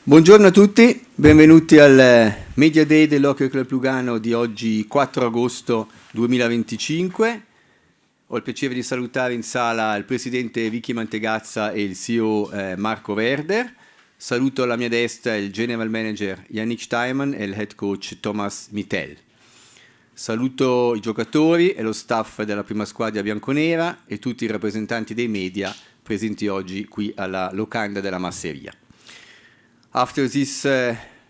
Buongiorno a tutti, benvenuti al Media Day dell'Hockey Club Lugano di oggi 4 agosto 2025. Ho il piacere di salutare in sala il presidente Vicky Mantegazza e il CEO Marco Werder. Saluto alla mia destra il general manager Janick Steinmann e il head coach Tomas Mitell. Saluto i giocatori e lo staff della prima squadra bianconera e tutti i rappresentanti dei media presenti oggi qui alla locanda della Masseria. After this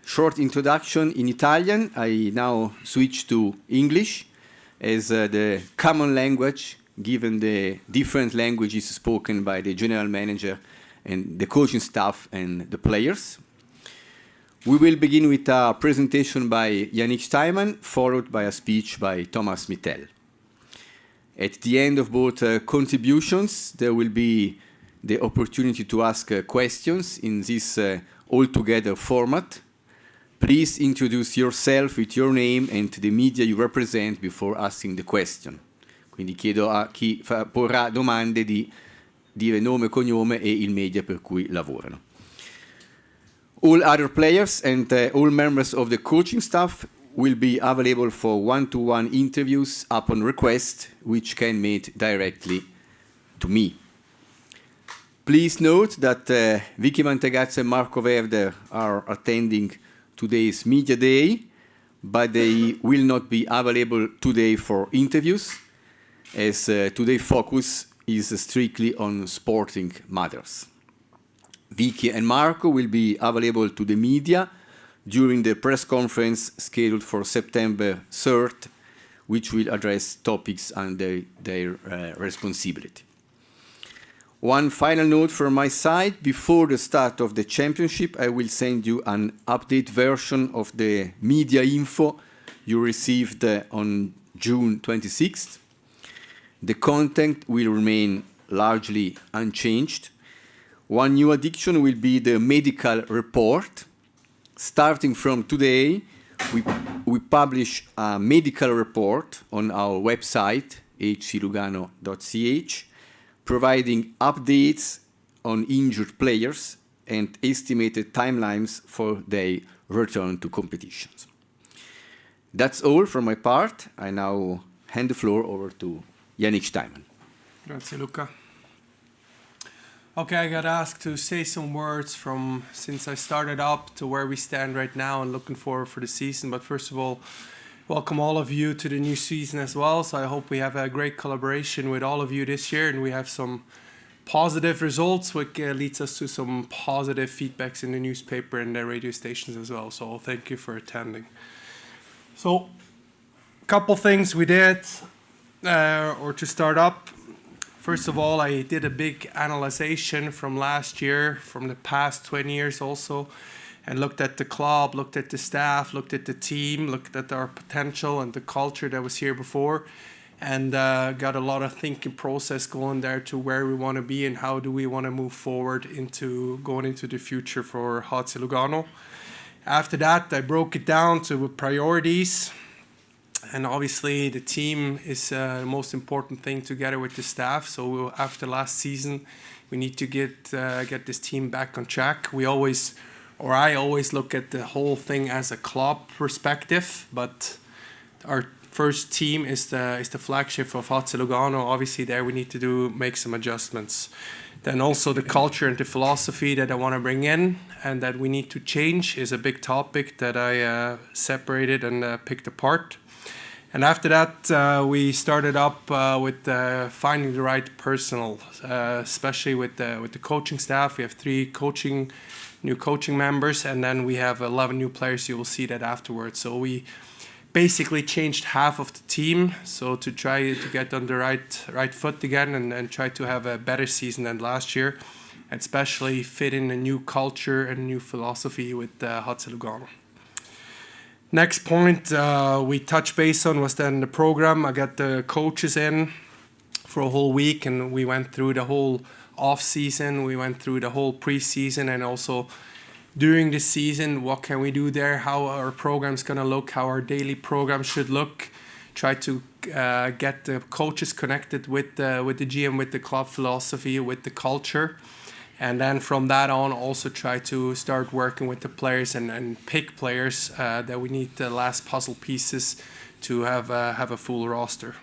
short introduction in Italian, I now switch to English as the common language, given the different languages spoken by the general manager and the coaching staff and the players. We will begin with a presentation by Janick Steinmann, followed by a speech by Tomas Mitell. At the end of both contributions, there will be the opportunity to ask questions in this all-together format. Please introduce yourself with your name and the media you represent before asking the question. Quindi chiedo a chi porrà domande di dire nome, cognome e il media per cui lavorano. All other players and all members of the coaching staff will be available for one-to-one interviews upon request, which can be made directly to me. Please note that Vicky Mantegazza and Marco Werder are attending today's Media Day, but they will not be available today for interviews, as today's focus is strictly on sporting matters. Vicky and Marco will be available to the media during the press conference scheduled for September 3rd, which will address topics under their responsibility. One final note from my side, before the start of the championship, I will send you an update version of the media info you received on June 26th. The content will remain largely unchanged. One new addition will be the medical report. Starting from today, we publish a medical report on our website, hclugano.ch, providing updates on injured players and estimated timelines for their return to competitions. That's all from my part. I now hand the floor over to Janick Steinmann. Grazie Luca. Okay, I got asked to say some words from since I started up to where we stand right now and looking forward for the season. But first of all, welcome all of you to the new season as well. So I hope we have a great collaboration with all of you this year and we have some positive results, which leads us to some positive feedbacks in the newspaper and the radio stations as well. So thank you for attending. So a couple things we did, or to start up. First of all, I did a big analyzation from last year, from the past 20 years also, and looked at the club, looked at the staff, looked at the team, looked at our potential and the culture that was here before, and got a lot of thinking process going there to where we want to be and how do we want to move forward into going into the future for HC Lugano. After that, I broke it down to priorities, and obviously the team is the most important thing together with the staff. So after last season, we need to get this team back on track. I always look at the whole thing as a club perspective, but our first team is the flagship of HC Lugano. Obviously there we need to make some adjustments. Then also the culture and the philosophy that I want to bring in and that we need to change is a big topic that I separated and picked apart. And after that, we started up with finding the right personnel, especially with the coaching staff. We have 3 new coaching members, and then we have 11 new players. You will see that afterwards. So we basically changed half of the team, so to try to get on the right foot again and try to have a better season than last year, and especially fit in a new culture and new philosophy with HC Lugano. Next point we touched base on was then the program. I got the coaches in for a whole week, and we went through the whole off-season, we went through the whole pre-season, and also during the season, what can we do there, how our program's going to look, how our daily program should look. Try to get the coaches connected with the GM, with the club philosophy, with the culture. And then from that on, also try to start working with the players and pick players that we need the last puzzle pieces to have a full roster.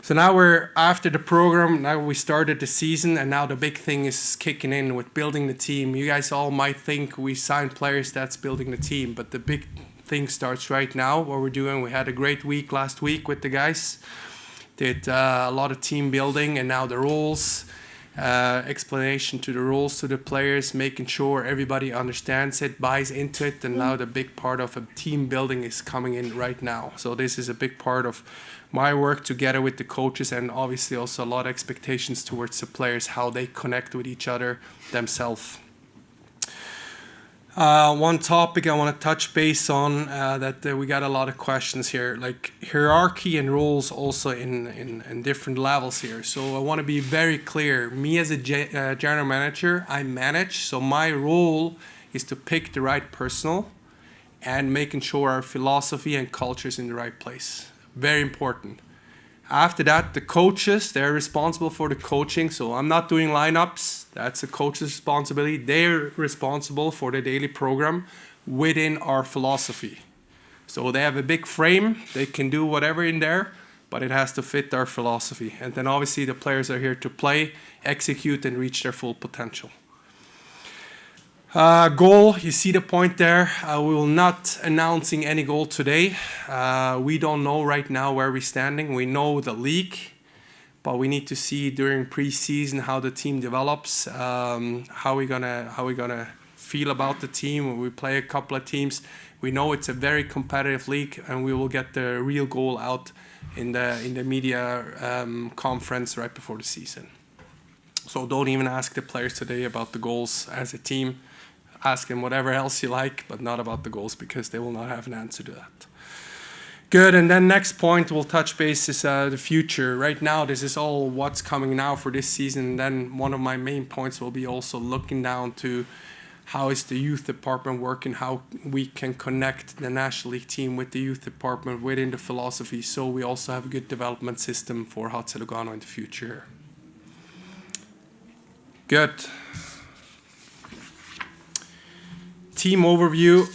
So now we're after the program, now we started the season, and now the big thing is kicking in with building the team. You guys all might think we signed players, that's building the team, but the big thing starts right now, what we're doing. We had a great week last week with the guys. Did a lot of team building, and now the roles, explanation to the roles to the players, making sure everybody understands it, buys into it, and now the big part of a team building is coming in right now. So this is a big part of my work together with the coaches, and obviously also a lot of expectations towards the players, how they connect with each other themselves. One topic I want to touch base on that we got a lot of questions here, like hierarchy and roles also in different levels here. So I want to be very clear. Me as a general manager, I manage. So my role is to pick the right personnel and making sure our philosophy and culture is in the right place. Very important. After that, the coaches, they're responsible for the coaching. So I'm not doing lineups. That's the coach's responsibility. They're responsible for the daily program within our philosophy. So they have a big frame. They can do whatever in there, but it has to fit our philosophy. And then obviously the players are here to play, execute, and reach their full potential. Goal, you see the point there. We will not announcing any goal today. We don't know right now where we're standing. We know the league, but we need to see during preseason how the team develops, how we gonna feel about the team when we play a couple of teams. We know it's a very competitive league, and we will get the real goal out in the media conference right before the season. So don't even ask the players today about the goals as a team. Ask them whatever else you like, but not about the goals, because they will not have an answer to that. Good, and then next point we'll touch base is the future. Right now, this is all what's coming now for this season. And then one of my main points will be also looking down to how is the youth department working, how we can connect the National League team with the youth department within the philosophy, so we also have a good development system for HC Lugano in the future. Good. Team overview,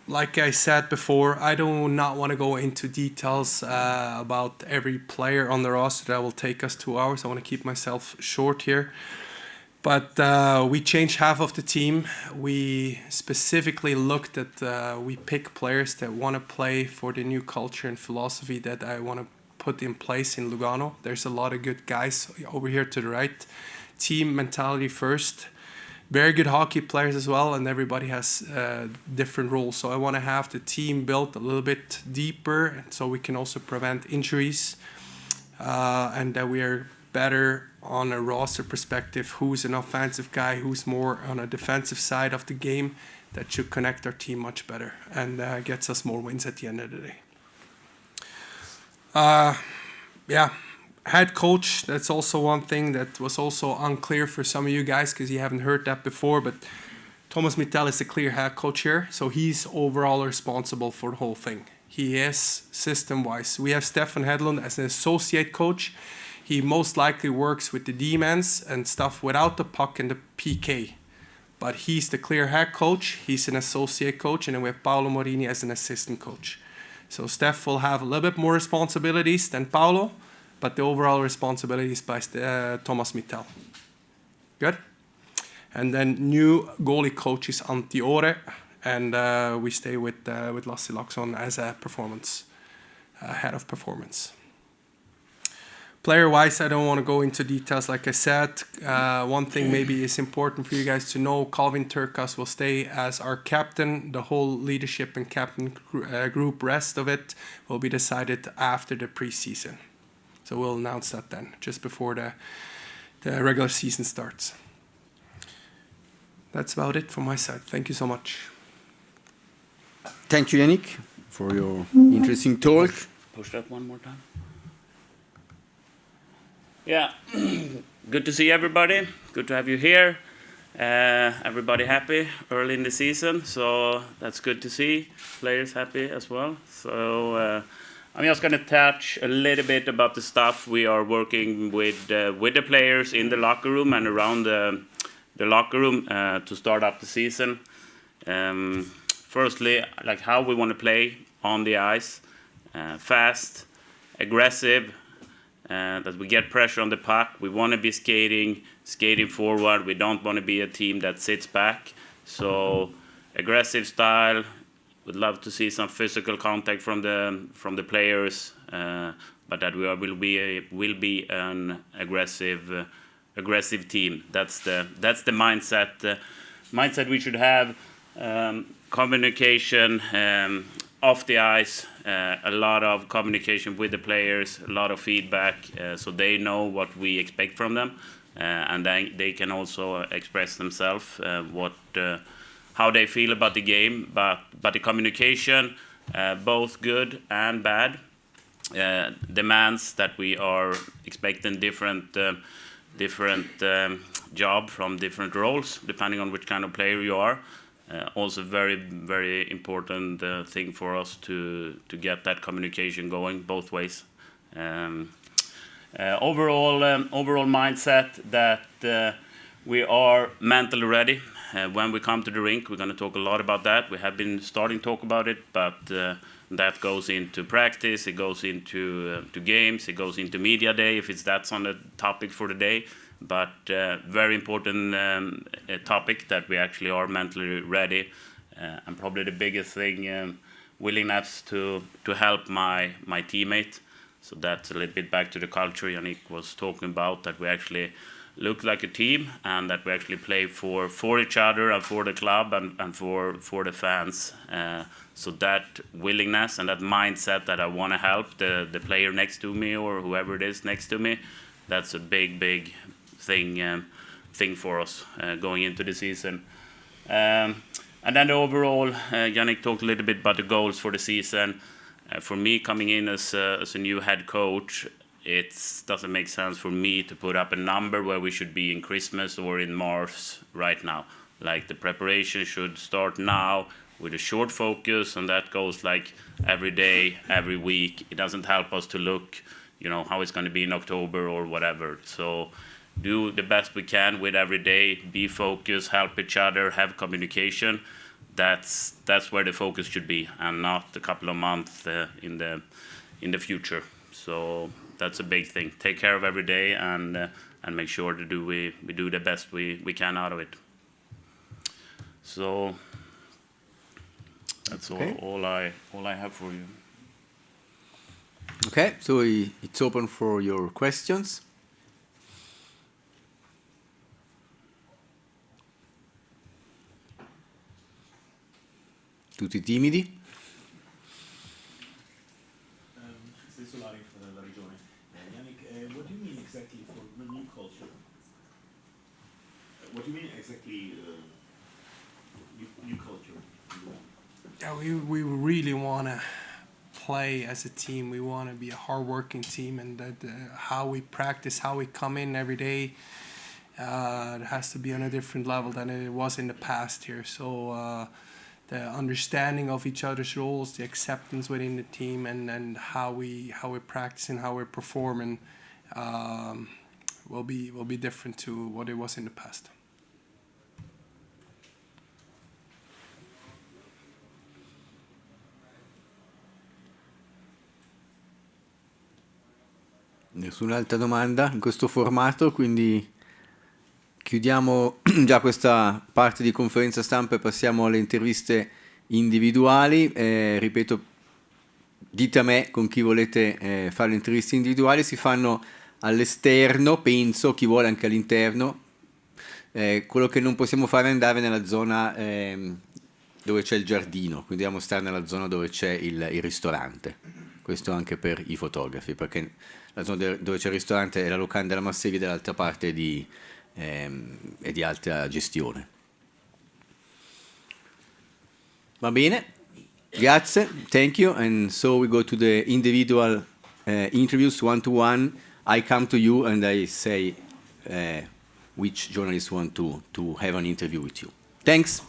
like I said before, I do not want to go into details about every player on the roster. That will take us 2 hours. I want to keep myself short here. But we changed half of the team. We specifically looked at, we pick players that want to play for the new culture and philosophy that I want to put in place in Lugano. There's a lot of good guys over here to the right. Team mentality first. Very good hockey players as well, and everybody has different roles. So I want to have the team built a little bit deeper, so we can also prevent injuries, and that we are better on a roster perspective. Who's an offensive guy, who's more on a defensive side of the game, that should connect our team much better and gets us more wins at the end of the day. Head coach, that's also one thing that was also unclear for some of you guys because you haven't heard that before, but Tomas Mitell is the clear head coach here, so he's overall responsible for the whole thing. He is system-wise. We have Stefan Hedlund as an associate coach. He most likely works with the D-mans and stuff without the puck and the PK, but he's the clear head coach. He's an associate coach, and then we have Paolo Morini as an assistant coach. So Steph will have a little bit more responsibilities than Paolo, but the overall responsibility is by Tomas Mitell. Good? And then new goalie coach is Antti Ore, and we stay with Lassi Laxon as a performance, head of performance. Player-wise, I don't want to go into details like I said. One thing maybe is important for you guys to know, Calvin Turkas will stay as our captain. The whole leadership and captain group, rest of it, will be decided after the preseason. So we'll announce that then, just before the regular season starts. That's about it from my side. Thank you so much. Thank you, Janick, for your interesting talk. Push that one more time. Yeah, good to see everybody. Good to have you here. Everybody happy early in the season, so that's good to see. Players happy as well. So I'm just going to touch a little bit about the stuff we are working with the players in the locker room and around locker room to start up the season. Firstly, like how we want to play on the ice, fast, aggressive, that we get pressure on the puck. We want to be skating forward. We don't want to be a team that sits back. So aggressive style. Would love to see some physical contact from the players, but that will be an aggressive team. That's the mindset we should have. Communication off the ice, a lot of communication with the players, a lot of feedback, so they know what we expect from them, and then they can also express themselves how they feel about the game. But the communication, both good and bad, demands that we are expecting different job from different roles, depending on which kind of player you are. Also very, very important thing for us to get that communication going both ways. Overall mindset that we are mentally ready. When we come to the rink, we're going to talk a lot about that. We have been starting to talk about it, but that goes into practice, it goes into to games, it goes into media day, if that's on the topic for the day. But very important topic that we actually are mentally ready, and probably the biggest thing, willingness to help my teammate. So that's a little bit back to the culture Janick was talking about, that we actually look like a team and that we actually play for each other and for the club and for the fans. So that willingness and that mindset that I want to help the player next to me or whoever it is next to me, that's a big thing for us going into the season. And then the overall, Janick talked a little bit about the goals for the season. For me, coming in as a new head coach, it doesn't make sense for me to put up a number where we should be in Christmas or in March right now. Like, the preparation should start now with a short focus, and that goes like every day, every week. It doesn't help us to look, how it's going to be in October or whatever. So do the best we can with every day, be focused, help each other, have communication. That's where the focus should be, and not a couple of months in the future. So that's a big thing. Take care of every day and make sure to we do the best we can out of it. So that's okay. all I have for you. Okay, so it's open for your questions. Tutti timidi? Solari for la regione. Janick, what do you mean exactly for new culture? What do you mean exactly new culture? Yeah, we really want to play as a team. We want to be a hard-working team, and that how we practice, how we come in every day, it has to be on a different level than it was in the past here. So the understanding of each other's roles, the acceptance within the team, and how we practice and how we're performing will be different to what it was in the past. Nessun'altra domanda in questo formato, quindi chiudiamo già questa parte di conferenza stampa e passiamo alle interviste individuali. Ripeto, dite a me con chi volete fare le interviste individuali. Si fanno all'esterno, penso, chi vuole anche all'interno. Quello che non possiamo fare è andare nella zona dove c'è il giardino, quindi dobbiamo stare nella zona dove c'è il ristorante. Questo anche per i fotografi, perché la zona dove c'è il ristorante è la locanda della Masseria, dall'altra parte è di alta gestione. Va bene, grazie, thank you. And so we go to the individual interviews, one-to-one. I come to you and I say which journalists want to have an interview with you. Thanks.